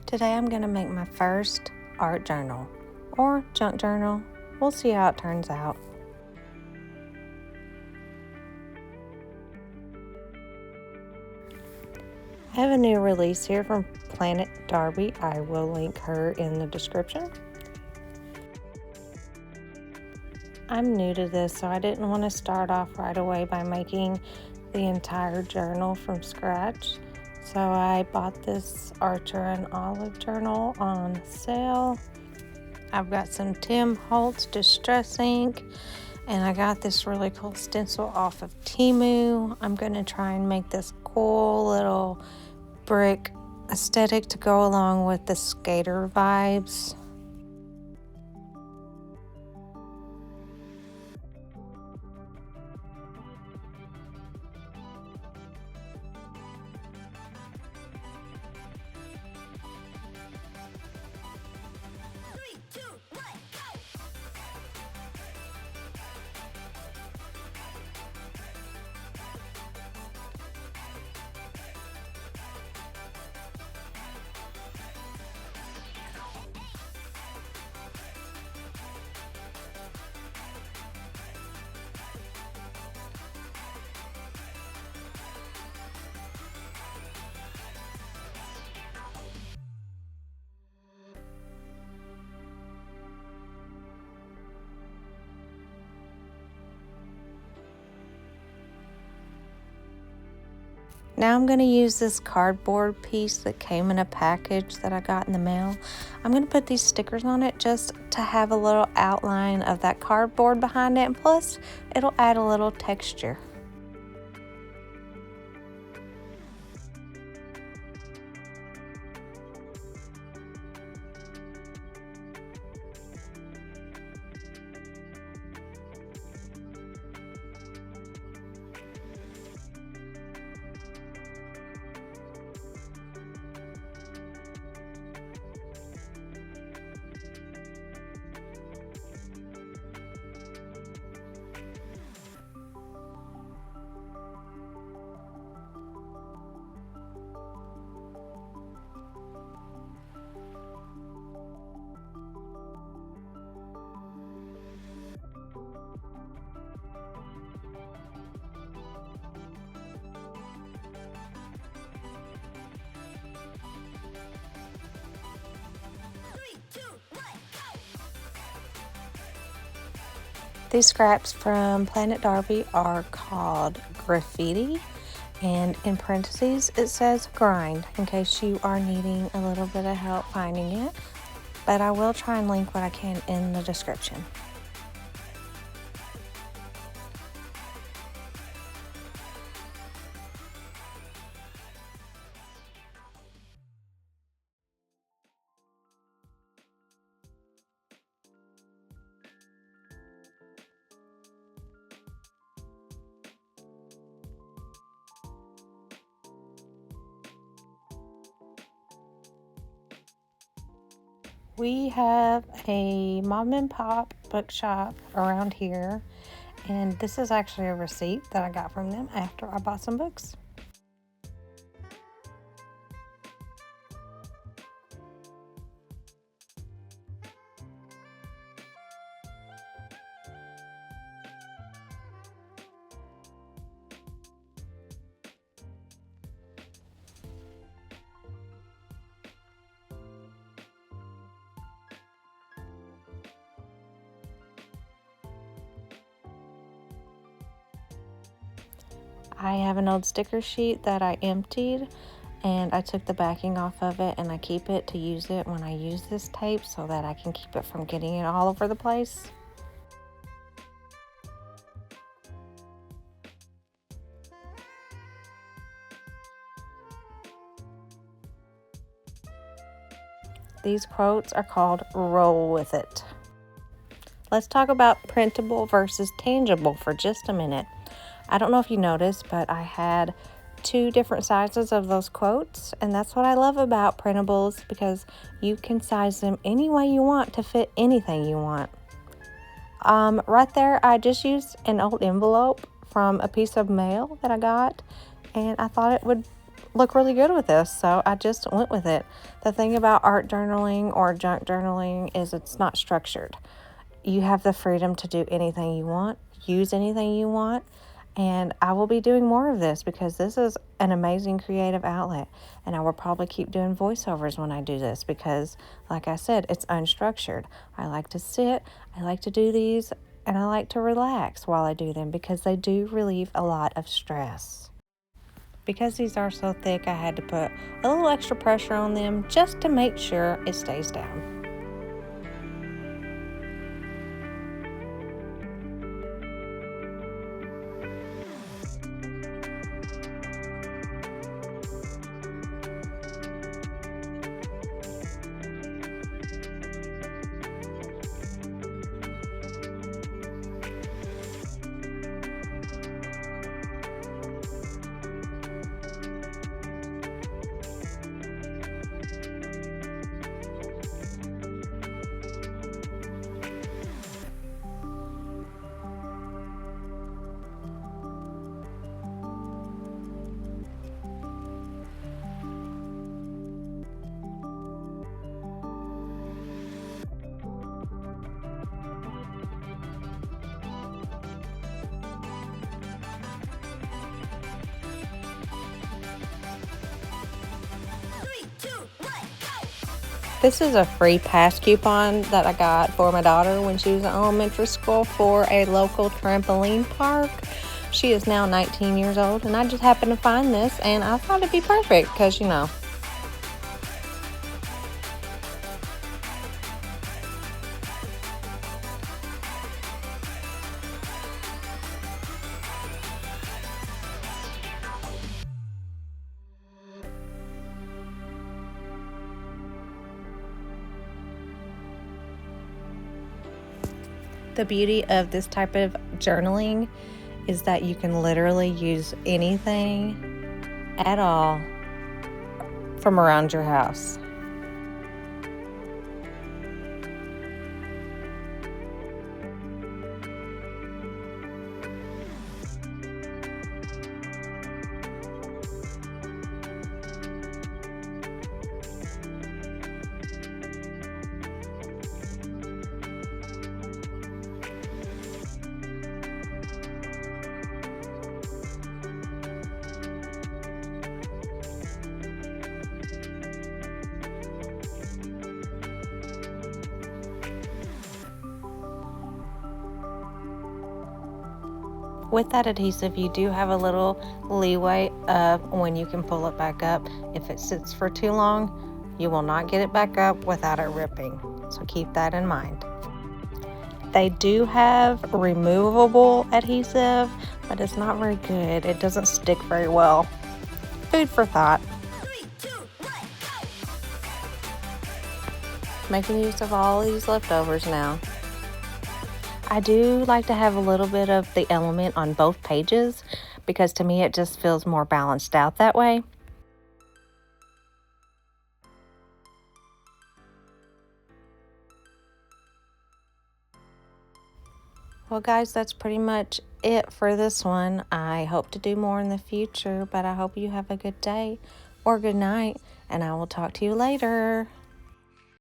Today I'm going to make my first art journal, or junk journal. We'll see how it turns out. I have a new release here from It Darbi. I will link her in the description. I'm new to this, so I didn't want to start off right away by making the entire journal from scratch. So I bought this Archer and Olive journal on sale. I've got some Tim Holtz Distress ink, and I got this really cool stencil off of Temu. I'm going to try and make this cool little brick aesthetic to go along with the skater vibes. Now I'm going to use this cardboard piece that came in a package that I got in the mail. I'm going to put these stickers on it just to have a little outline of that cardboard behind it, and plus it'll add a little texture. These scraps from It Darbi are called graffiti, and in parentheses it says grind in case you are needing a little bit of help finding it, but I will try and link what I can in the description. We have a mom and pop bookshop around here, and this is actually a receipt that I got from them after I bought some books. I have an old sticker sheet that I emptied, and I took the backing off of it, and I keep it to use it when I use this tape so that I can keep it from getting it all over the place. These quotes are called Roll With It. Let's talk about printable versus tangible for just a minute. I don't know if you noticed, but I had 2 different sizes of those quotes, and that's what I love about printables, because you can size them any way you want to fit anything you want. Right there, I just used an old envelope from a piece of mail that I got, and I thought it would look really good with this, so I just went with it. The thing about art journaling or junk journaling is it's not structured. You have the freedom to do anything you want, use anything you want, and I will be doing more of this because this is an amazing creative outlet, and I will probably keep doing voiceovers when I do this because, like I said, it's unstructured. I like to sit, I like to do these, and I like to relax while I do them because they do relieve a lot of stress. Because these are so thick, I had to put a little extra pressure on them just to make sure it stays down. This is a free pass coupon that I got for my daughter when she was in elementary school for a local trampoline park. She is now 19 years old, and I just happened to find this, and I thought it'd be perfect because, the beauty of this type of journaling is that you can literally use anything at all from around your house. With that adhesive, you do have a little leeway of when you can pull it back up. If it sits for too long, you will not get it back up without it ripping. So keep that in mind. They do have removable adhesive, but it's not very good. It doesn't stick very well. Food for thought. 3, 2, 1, go! Making use of all these leftovers now. I do like to have a little bit of the element on both pages because to me it just feels more balanced out that way. Well guys, that's pretty much it for this one. I hope to do more in the future, but I hope you have a good day or good night, and I will talk to you later.